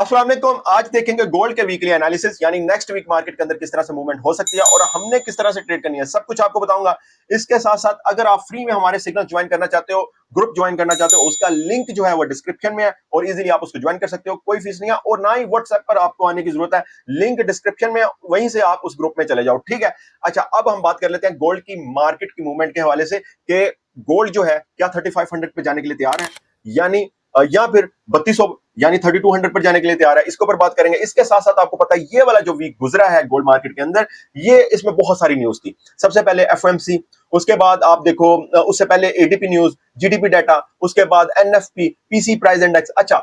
अस्सलाम वालेकुम। आज देखेंगे गोल्ड के वीकली एनालिसिस यानी नेक्स्ट वीक मार्केट के अंदर किस तरह से मूवमेंट हो सकती है और हमने किस तरह से ट्रेड करनी है, सब कुछ आपको बताऊंगा। इसके साथ साथ अगर आप फ्री में हमारे सिग्नल ज्वाइन करना चाहते हो, ग्रुप ज्वाइन करना चाहते हो, उसका लिंक जो है वो डिस्क्रिप्शन में है और इजीली आप उसको ज्वाइन कर सकते हो। कोई फीस नहीं है और ना ही व्हाट्सएप पर आपको आने की जरूरत है। लिंक डिस्क्रिप्शन में है, वहीं से आप उस ग्रुप में चले जाओ, ठीक है। अच्छा, अब हम बात कर लेते हैं गोल्ड की मार्केट की मूवमेंट के हवाले से कि गोल्ड जो है क्या 3500 पे जाने के लिए तैयार है यानी या फिर 3200 यानी 3200 पर जाने के लिए तैयार है। इसके ऊपर बात करेंगे। इसके साथ साथ आपको पता है ये वाला जो वीक गुजरा है गोल्ड मार्केट के अंदर, ये इसमें बहुत सारी न्यूज थी। सबसे पहले एफओएमसी, उसके बाद आप देखो उससे पहले एडीपी न्यूज, जीडीपी डाटा, उसके बाद एनएफपी, पीसी प्राइस इंडेक्स। अच्छा,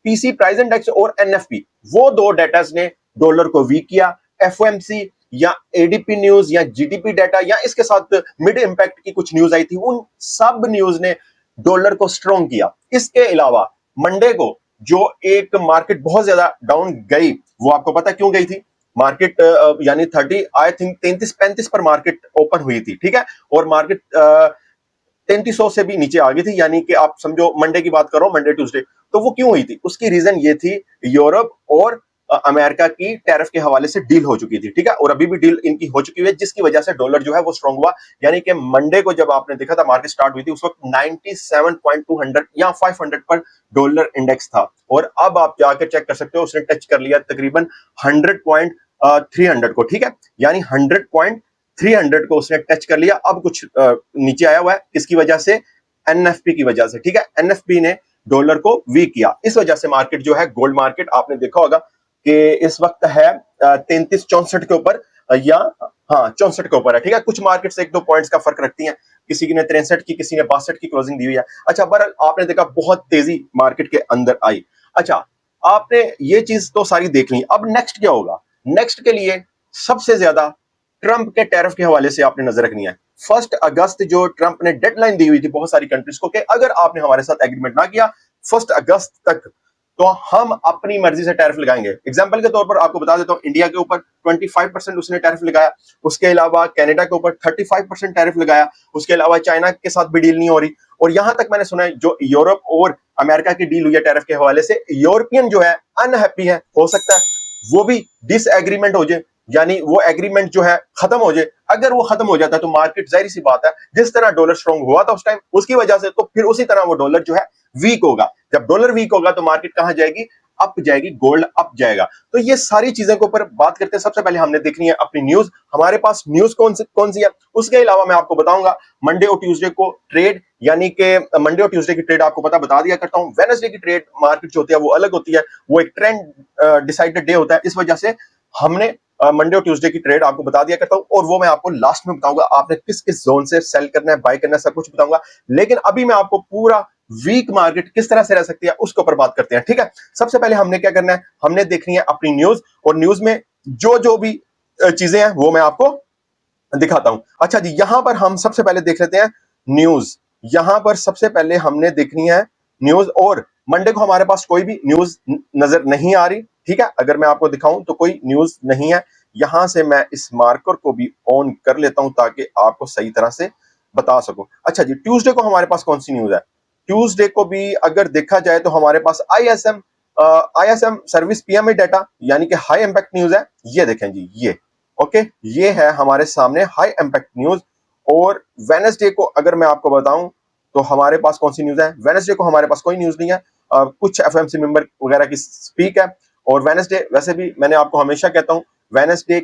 पीसी प्राइस इंडेक्स और एनएफपी, वो दो डाटा ने डॉलर को वीक किया। एफओएमसी या एडीपी न्यूज या जीडीपी डाटा या इसके साथ मिड इंपैक्ट की कुछ न्यूज आई थी, उन सब न्यूज ने डॉलर को स्ट्रॉन्ग किया। इसके अलावा मंडे को जो एक मार्केट बहुत ज्यादा डाउन गई, वो आपको पता क्यों गई थी? मार्केट यानी 30 आई थिंक 33-35 पर मार्केट ओपन हुई थी, ठीक है। और मार्केट 3300 से भी नीचे आ गई थी, यानी कि आप समझो मंडे की बात करो, मंडे ट्यूसडे। तो वो क्यों हुई थी? उसकी रीजन ये थी, यूरोप और अमेरिका की टैरिफ के हवाले से डील हो चुकी थी, ठीक है। और अभी भी डील इनकी हो चुकी है, जिसकी वजह से डॉलर जो है वो स्ट्रांग हुआ। यानी कि मंडे को जब आपने देखा था मार्केट स्टार्ट हुई थी, उस वक्त 97.200 या 500 पर डॉलर इंडेक्स था। और अब आप जाकर चेक कर सकते हो, उसने टच कर लिया तकरीबन 100.300 को, ठीक है। यानी 100.300 को उसने टच कर लिया। अब कुछ नीचे आया हुआ है, किसकी वजह से? एनएफपी की वजह से, ठीक है। एनएफपी ने डॉलर को वीक किया, इस वजह से मार्केट जो है, गोल्ड मार्केट आपने देखा होगा कि इस वक्त है 3364 के ऊपर, या हाँ 64 के ऊपर है, ठीक है। कुछ मार्केट्स एक दो पॉइंट्स का फर्क रखती हैं, किसी की ने 63 की, किसी ने 62 की क्लोजिंग दी हुई है। अच्छा, बहरहाल आपने देखा बहुत तेजी मार्केट के अंदर आई। अच्छा, आपने ये चीज तो सारी देख ली। अब नेक्स्ट क्या होगा? नेक्स्ट के लिए सबसे ज्यादा ट्रंप के टैरिफ के हवाले से आपने नजर रखनी है। 1 अगस्त जो ट्रंप ने डेडलाइन दी हुई थी बहुत सारी कंट्रीज को कि अगर आपने हमारे साथ एग्रीमेंट ना किया 1 अगस्त तक, तो हम अपनी मर्जी से टैरिफ लगाएंगे। एग्जांपल के तौर पर आपको बता देता हूं, इंडिया के ऊपर 25% उसने टैरिफ लगाया। उसके अलावा कनाडा के ऊपर 35% टैरिफ लगाया। उसके अलावा चाइना के साथ भी डील नहीं हो रही। और यहां तक मैंने सुना है जो यूरोप और अमेरिका की डील हुई है टैरिफ के हवाले से, यूरोपियन जो है अनहैप्पी है। हो सकता है वो भी डिसएग्रीमेंट हो जाए, यानी वो एग्रीमेंट जो है खत्म हो जाए। अगर वो खत्म हो जाता है तो मार्केट जाहिर सी बात है, जिस तरह डॉलर स्ट्रांग हुआ था उस टाइम, उसकी वजह से तो फिर उसी तरह वो डॉलर जो है वीक होगा। जब डॉलर वीक होगा तो मार्केट कहां जाएगी? अप जाएगी, गोल्ड अप जाएगा। तो ये सारी चीजों के ऊपर बात करते हैं। सबसे पहले हमने देखनी है अपनी न्यूज। हमारे पास न्यूज कौन सी है? उसके अलावा मैं आपको बताऊंगा मंडे और ट्यूसडे को ट्रेड, यानी कि मंडे और ट्यूसडे की ट्रेड आपको बता दिया करता हूं। वेडनेसडे की ट्रेड मार्केट जो होती है वो अलग होती है, वो एक ट्रेंड डिसाइडेड डे होता है। इस वजह से हमने मंडे और ट्यूसडे की ट्रेड आपको बता दिया करता हूं, और वो मैं आपको लास्ट में बताऊंगा आपने किस किस जोन से सेल करना है, बाय करना है, सब कुछ बताऊंगा। लेकिन अभी मैं आपको पूरा वीक मार्केट किस तरह से रह सकती है उसके ऊपर बात करते हैं, ठीक है। सबसे पहले हमने क्या करना है? हमने देखनी है अपनी न्यूज, और न्यूज में जो जो भी चीजें हैं वो मैं आपको दिखाता हूं। अच्छा जी, यहां पर हम सबसे पहले देख लेते हैं न्यूज। यहां पर सबसे पहले हमने देखनी है न्यूज, और मंडे को हमारे पास कोई भी न्यूज नजर नहीं आ रही, ठीक है। अगर मैं आपको दिखाऊं तो कोई न्यूज नहीं है। यहां से मैं इस मार्कर को भी ऑन कर लेता हूं ताकि आपको सही तरह से बता सकूं। अच्छा जी, ट्यूसडे को हमारे पास कौन सी न्यूज है? ट्यूसडे को भी अगर देखा जाए तो हमारे पास आईएसएम सर्विस पीएमआई डाटा, यानी कि हाई इंपैक्ट न्यूज है। ये देखें जी, ये ओके, ये है हमारे सामने हाई इंपैक्ट न्यूज। और वेडनेसडे को अगर मैं आपको बताऊं तो हमारे पास कौन सी न्यूज है? वेडनेसडे को हमारे पास कोई न्यूज नहीं है। कुछ एफएमसी मेंबर वगैरह की स्पीक है। और वेडनेसडे वैसे भी मैंने आपको हमेशा कहता हूं, वेडनेसडे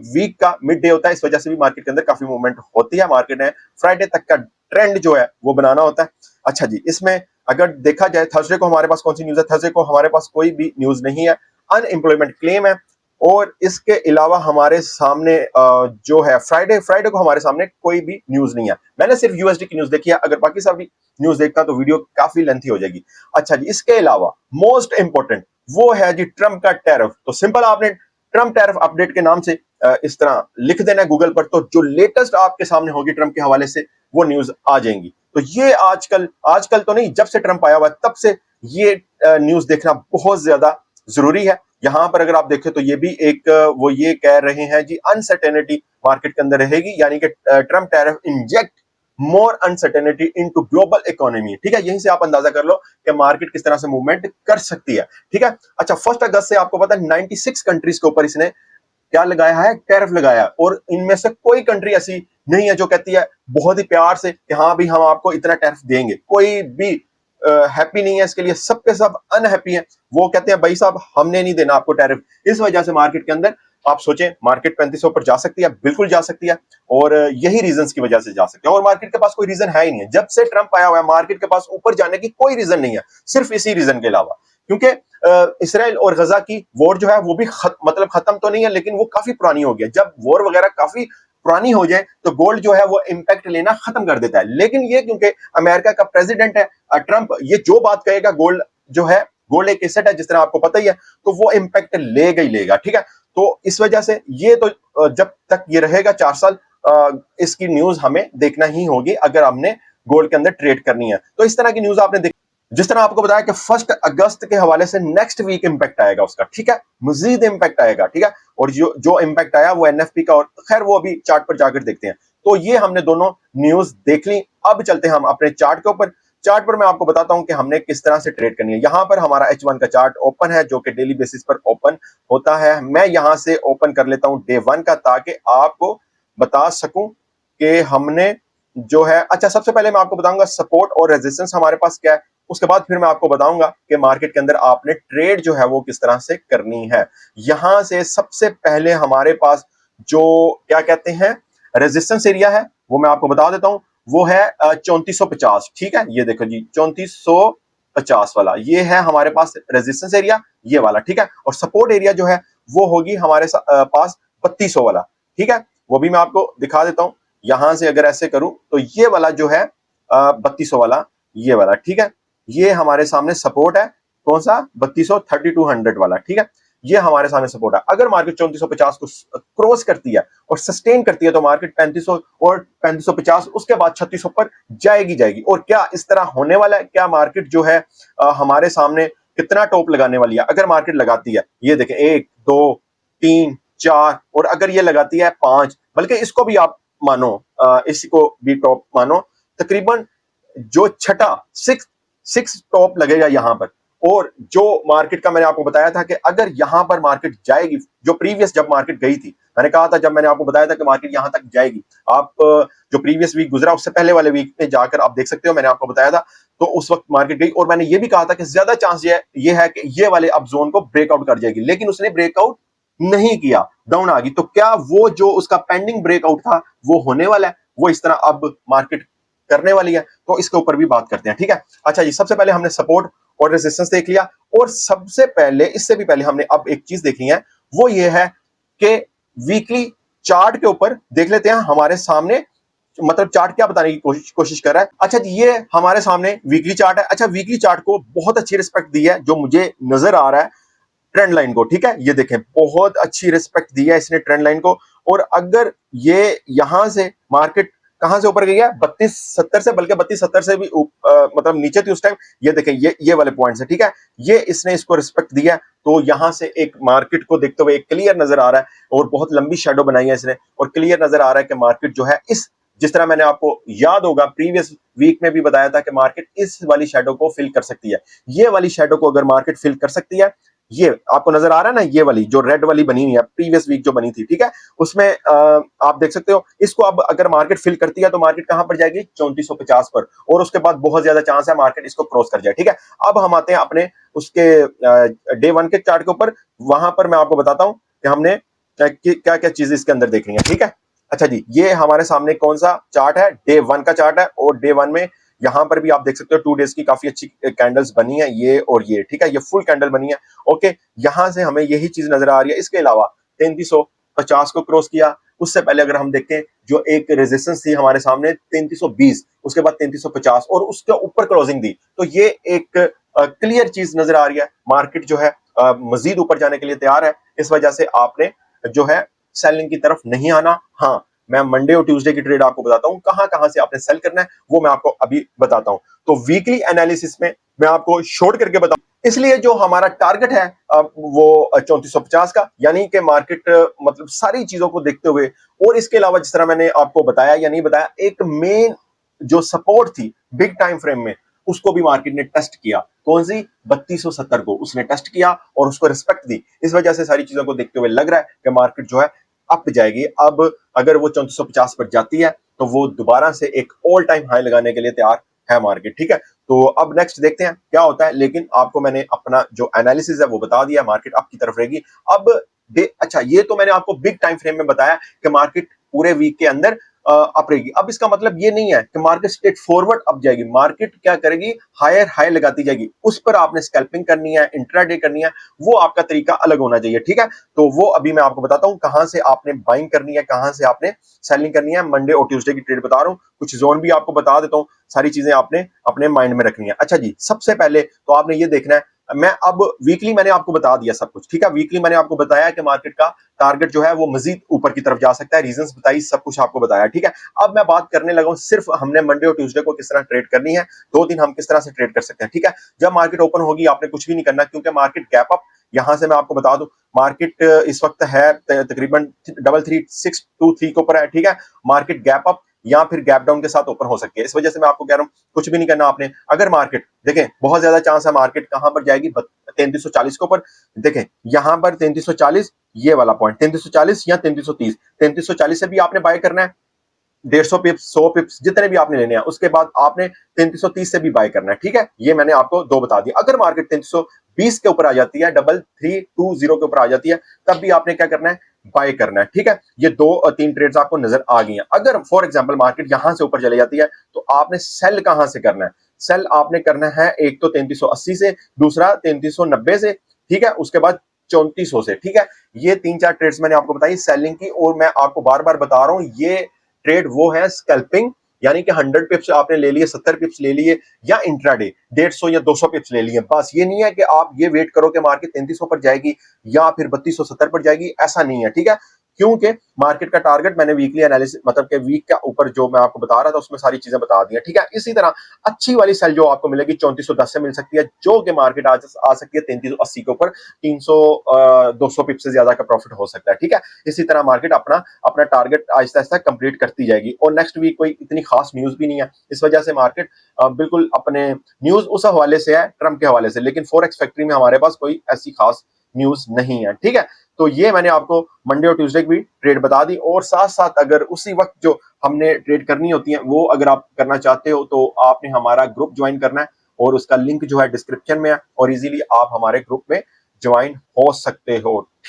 वीक का मिड डे होता है, इस वजह से भी मार्केट के अंदर काफी मूवमेंट होती है। मार्केट है फ्राइडे तक का ट्रेंड जो है वो बनाना होता है। अच्छा जी, इसमें अगर देखा जाए थर्सडे को हमारे पास कौन सी न्यूज है? थर्सडे को हमारे पास कोई भी न्यूज नहीं है, अनएम्प्लॉयमेंट क्लेम है। और इसके अलावा हमारे सामने जो है फ्राइडे को हमारे सामने कोई भी न्यूज नहीं है। मैंने सिर्फ यूएसडी की न्यूज देखी है, अगर बाकी सारी न्यूज देखता तो वीडियो काफी लेंथी हो जाएगी। अच्छा जी, इसके अलावा मोस्ट इंपोर्टेंट वो है जी ट्रंप का टैरिफ। तो सिंपल, आपने ट्रंप टैरिफ अपडेट के नाम से इस तरह लिख देना है गूगल पर, तो जो लेटेस्ट आपके सामने होगी ट्रंप के हवाले से वो न्यूज आ जाएंगी। तो ये आजकल आजकल तो नहीं, जब से ट्रंप आया हुआ तब से ये न्यूज देखना बहुत ज्यादा जरूरी है। यहां पर अगर आप देखें तो ये भी एक वो ये कह रहे हैं जी, अनसर्टेनिटी मार्केट के अंदर रहेगी, यानी कि ट्रंप टैरिफ इंजेक्ट मोर अनसर्टेनिटी इनटू ग्लोबल इकोनॉमी। ठीक है, यहीं से आप अंदाजा कर लो कि मार्केट किस तरह से मूवमेंट कर सकती है। ठीक है, अच्छा 1 अगस्त से आपको पता है 96 कंट्रीज के ऊपर इसने क्या लगाया है, टैरिफ लगाया है, और इनमें से कोई कंट्री ऐसी नहीं है जो कहती है बहुत ही प्यार से कि हाँ भी हम आपको इतना टैरिफ देंगे। कोई भी हैप्पी नहीं है इसके लिए, सब के सब अनहैप्पी है। वो कहते हैं भाई साहब हमने नहीं देना आपको टैरिफ। इस वजह से मार्केट के अंदर आप सोचें मार्केट 3500 पर जा सकती है, बिल्कुल जा सकती है, और यही रीजंस की वजह से जा सकती है। और मार्केट के पास कोई रीजन है ही नहीं है, जब से ट्रंप आया हुआ है मार्केट के पास ऊपर जाने की कोई रीजन नहीं है, सिर्फ इसी रीजन के अलावा, क्योंकि इसराइल और गजा की वॉर जो है वो भी मतलब खत्म तो नहीं है, लेकिन वो काफी पुरानी हो गई है। जब वॉर वगैरह काफी पुरानी हो जाए तो गोल्ड जो है वो इंपैक्ट लेना खत्म कर देता है। लेकिन ये क्योंकि अमेरिका का प्रेसिडेंट है ट्रंप, ये जो बात कहेगा गोल्ड जो है, गोल्ड एक एसेट है जिस तरह आपको पता ही है, तो वो इंपैक्ट लेगा ही लेगा। ठीक है, तो इस वजह से ये तो जब तक ये रहेगा 4 साल इसकी न्यूज हमें देखना ही होगी अगर हमने गोल्ड के अंदर ट्रेड करनी है। तो इस तरह की न्यूज आपने देखी, जिस तरह आपको बताया कि 1 अगस्त के हवाले से नेक्स्ट वीक इंपैक्ट आएगा उसका। ठीक है, मजीद इंपैक्ट आएगा। ठीक है, और जो इंपैक्ट आया वो एनएफपी का, और खैर वो अभी चार्ट पर जाकर देखते हैं। तो ये हमने दोनों न्यूज देख ली। अब चलते हैं हम अपने चार्ट के ऊपर। चार्ट पर मैं आपको बताता हूं कि हमने किस तरह से ट्रेड करनी है। यहां पर हमारा H1 का चार्ट ओपन है जो कि डेली बेसिस पर ओपन होता है। मैं यहां से ओपन कर लेता हूं डे 1 का, ताकि आपको बता सकूं कि हमने जो है, अच्छा सबसे पहले मैं आपको बताऊंगा सपोर्ट और रेजिस्टेंस हमारे पास क्या है, उसके बाद फिर मैं आपको बताऊंगा कि मार्केट के अंदर आपने ट्रेड जो है वो किस तरह से करनी है। यहां से सबसे पहले हमारे पास जो क्या कहते हैं रेजिस्टेंस एरिया है वो मैं आपको बता देता हूं, वो है 3450। ठीक है, ये देखो जी 3450 वाला, ये है हमारे पास रेजिस्टेंस एरिया, ये वाला। ठीक है, और सपोर्ट एरिया जो है वो होगी हमारे पास 3200 वाला। ठीक है, वो भी मैं आपको दिखा देता हूं। यहां से अगर ऐसे करूं तो ये वाला जो है 3200 वाला, ये वाला। ठीक है, ये हमारे सामने सपोर्ट है, कौन सा 3200 वाला। ठीक है, ये हमारे सामने सपोर्ट है। अगर मार्केट 3450 को क्रॉस करती है और सस्टेन करती है तो मार्केट 3500 और 3550 उसके बाद 3600 पर जाएगी। और क्या इस तरह होने वाला है? क्या मार्केट जो है हमारे सामने कितना टॉप लगाने वाली है? अगर मार्केट लगाती है, ये देखें 1 2 3 4, और अगर ये लगाती है 5, बल्कि इसको भी आप मानो, इसको भी टॉप मानो, तकरीबन जो छठा 6 टॉप लगेगा यहां पर। और जो मार्केट का मैंने आपको बताया था कि अगर यहां पर मार्केट जाएगी, जो प्रीवियस जब मार्केट गई थी, मैंने कहा था, जब मैंने आपको बताया था कि मार्केट यहां तक जाएगी, आप जो प्रीवियस वीक गुजरा उससे पहले वाले वीक में जाकर आप देख सकते हो, मैंने आपको बताया था। तो उस वक्त मार्केट गई और मैंने ये भी कहा था कि ज्यादा चांस ये है कि ये वाले अब जोन को ब्रेकआउट कर जाएगी, लेकिन उसने ब्रेकआउट नहीं किया, डाउन आ गई। तो क्या वो जो उसका पेंडिंग ब्रेकआउट था वो होने वाला है? वो इस तरह अब मार्केट करने वाली है, तो इसके ऊपर भी बात करते हैं। ठीक है, अच्छा जी, सबसे पहले हमने सपोर्ट और रेजिस्टेंस देख लिया, और सबसे पहले, इससे भी पहले हमने अब एक चीज देखनी है, वो ये है कि वीकली चार्ट के ऊपर देख लेते हैं हमारे सामने, मतलब चार्ट क्या बताने की कोशिश कर रहा है। अच्छा जी, ये हमारे सामने वीकली चार्ट है। अच्छा, वीकली चार्ट को बहुत अच्छी रिस्पेक्ट दी है जो मुझे नजर आ रहा है ट्रेंड लाइन को। ठीक है, ये देखें बहुत अच्छी रिस्पेक्ट दी है इसने ट्रेंड लाइन को। और अगर ये यहां से मार्केट कहां से ऊपर गई है 3270 से, बल्कि 3270 से भी मतलब नीचे थी उस टाइम, ये देखें ये वाले पॉइंट्स है। ठीक है, ये इसने इसको रिस्पेक्ट दिया, तो यहां से एक मार्केट को देखते हुए एक क्लियर नजर आ रहा है, और बहुत लंबी शेडो बनाई है इसने, और क्लियर नजर आ रहा है कि मार्केट जो है जिस तरह मैंने आपको याद होगा प्रीवियस वीक में भी बताया था कि मार्केट इस वाली शेडो को फिल कर सकती है। ये वाली शेडो को अगर मार्केट फिल कर सकती है, ये आपको नजर आ रहा है ना, ये वाली जो रेड वाली बनी हुई है प्रीवियस वीक जो बनी थी। ठीक है, उसमें आप देख सकते हो इसको। अब अगर मार्केट फिल करती है तो मार्केट कहां पर जाएगी 3450 पर, और उसके बाद बहुत ज्यादा चांस है मार्केट इसको क्रॉस कर जाए। ठीक है, अब हम आते हैं अपने उसके डे 1 के चार्ट के ऊपर। वहां पर मैं आपको बताता हूं कि हमने क्या क्या चीजें इसके अंदर देखनी है। ठीक है, अच्छा जी, ये हमारे सामने कौन सा चार्ट है? डे 1 का चार्ट है, और डे 1 में यहां पर भी आप देख सकते हो 2 डेज की काफी अच्छी कैंडल्स बनी है, ये और ये। ठीक है, ये फुल कैंडल बनी है। ओके, यहां से हमें यही चीज नजर आ रही है। इसके अलावा 3350 को क्रॉस किया, उससे पहले अगर हम देखें जो एक रेजिस्टेंस थी हमारे सामने 3320, उसके बाद 3350, और उसके ऊपर क्लोजिंग दी, तो ये एक क्लियर चीज नजर आ रही है, मार्केट जो है मजीद ऊपर जाने के लिए तैयार है। इस वजह से आपने जो है सेलिंग की तरफ नहीं आना। हाँ, मैं मंडे और ट्यूसडे की ट्रेड आपको बताता हूं, कहां से आपने सेल करना है वो मैं आपको अभी बताता हूं। तो वीकली एनालिसिस में मैं आपको शॉर्ट करके बताऊं, इसलिए जो हमारा टारगेट है वो 3450 का, यानी कि मार्केट मतलब सारी चीजों को देखते हुए, और इसके अलावा जिस तरह मैंने आपको बताया या नहीं बताया, एक मेन जो सपोर्ट थी बिग टाइम फ्रेम में, उसको भी मार्केट ने टेस्ट किया। कौन सी? 3270 को उसने टेस्ट किया और उसको रिस्पेक्ट दी। इस वजह से सारी चीजों को देखते हुए लग रहा है कि मार्केट जो है अप जाएगी। अब अगर वो 3450 पर जाती है तो वो दोबारा से एक ऑल टाइम हाई लगाने के लिए तैयार है मार्केट, ठीक है। तो अब नेक्स्ट देखते हैं क्या होता है, लेकिन आपको मैंने अपना जो एनालिसिस है वो बता दिया, मार्केट आपकी तरफ रहेगी। अब अच्छा, ये तो मैंने आपको बिग टाइम फ्रेम में बताया कि मार्केट पूरे वीक के अंदर अप रहेगी। अब इसका मतलब ये नहीं है कि मार्केट स्ट्रेट फॉरवर्ड अप जाएगी। मार्केट क्या करेगी? हायर हाई लगाती जाएगी। उस पर आपने स्कैल्पिंग करनी है, इंट्राडे करनी है, वो आपका तरीका अलग होना चाहिए, ठीक है। तो वो अभी मैं आपको बताता हूं कहां से आपने बाइंग करनी है, कहां से आपने सेलिंग करनी है। मंडे और ट्यूसडे की ट्रेड बता रहा हूं, कुछ जोन भी आपको बता देता हूं। सारी चीजें आपने अपने माइंड में रखनी है। अच्छा जी, सबसे पहले तो आपने ये देखना है, मैं अब वीकली मैंने आपको बता दिया सब कुछ, ठीक है। वीकली मैंने आपको बताया कि मार्केट का टारगेट जो है वो मजीद ऊपर की तरफ जा सकता है, रीजंस बताई, सब कुछ आपको बताया, ठीक है। अब मैं बात करने लगा हूं सिर्फ हमने मंडे और ट्यूसडे को किस तरह ट्रेड करनी है, 2 दिन हम किस तरह से ट्रेड कर सकते हैं, ठीक है। जब मार्केट ओपन होगी आपने कुछ भी नहीं करना, क्योंकि मार्केट गैप अप, यहां से मैं आपको बता दूं, मार्केट इस वक्त है तकरीबन 33,623 के ऊपर है, ठीक है। मार्केट गैप अप या फिर गैप डाउन के साथ ओपन हो सकती है। इस वजह से मैं आपको कह रहा हूं कुछ भी नहीं करना आपने। अगर मार्केट देखें, बहुत ज्यादा चांस है मार्केट कहां पर जाएगी, 3340 के ऊपर। देखें यहां पर 3340, ये वाला पॉइंट 3340 या 3330, 3340 से भी आपने बाय करना है, 150 पिप्स, 100 पिप्स, जितने भी आपने लेने हैं। उसके बाद आपने 3330 से भी बाय करना है, ठीक है। ये मैंने आपको दो बता दिया। अगर मार्केट 3320 के ऊपर आ जाती है, 3320 के ऊपर आ जाती है, तब भी आपने क्या करना है? बाय करना है, ठीक है। ये 2-3 ट्रेड्स आपको नजर आ गई हैं। अगर फॉर एग्जांपल मार्केट यहां से ऊपर चली जाती है तो आपने सेल कहां से करना है? सेल आपने करना है एक तो 3380 से, दूसरा 3390 से, ठीक है। उसके बाद 3400 से, ठीक है। ये 3-4 ट्रेड्स मैंने आपको बताई सेलिंग की, और मैं आपको बार बार बता रहा हूं ये ट्रेड वो है स्कैल्पिंग, यानी कि 100 पिप्स आपने ले लिए, 70 पिप्स ले लिए, या इंट्राडे 150 या 200 पिप्स ले लिए। बस ये नहीं है कि आप ये वेट करो कि मार्केट 3300 पर जाएगी या फिर 3270 पर जाएगी, ऐसा नहीं है, ठीक है। क्योंकि मार्केट का टारगेट मैंने वीकली एनालिसिस मतलब कि वीक का ऊपर जो मैं आपको बता रहा था उसमें सारी चीजें बता दी है, ठीक है। इसी तरह अच्छी वाली सेल जो आपको मिलेगी 3410 से मिल सकती है, जो कि मार्केट आ सकती है 3380 के ऊपर, 300 200 पिप्स से ज्यादा का प्रॉफिट हो सकता है, ठीक है। इसी तरह मार्केट अपना अपना टारगेट आहिस्ता आहिस्ता कंप्लीट करती जाएगी। और नेक्स्ट वीक कोई इतनी खास न्यूज भी नहीं है, इस वजह से मार्केट बिल्कुल अपने न्यूज उस हवाले से है, ट्रम्प के हवाले से, लेकिन फॉरेक्स फैक्ट्री में हमारे पास कोई ऐसी खास न्यूज नहीं है, ठीक है। तो ये मैंने आपको मंडे और ट्यूसडे की भी ट्रेड बता दी, और साथ साथ अगर उसी वक्त जो हमने ट्रेड करनी होती है वो अगर आप करना चाहते हो तो आपने हमारा ग्रुप ज्वाइन करना है, और उसका लिंक जो है डिस्क्रिप्शन में है, और इजीली आप हमारे ग्रुप में ज्वाइन हो सकते हो, ठीक।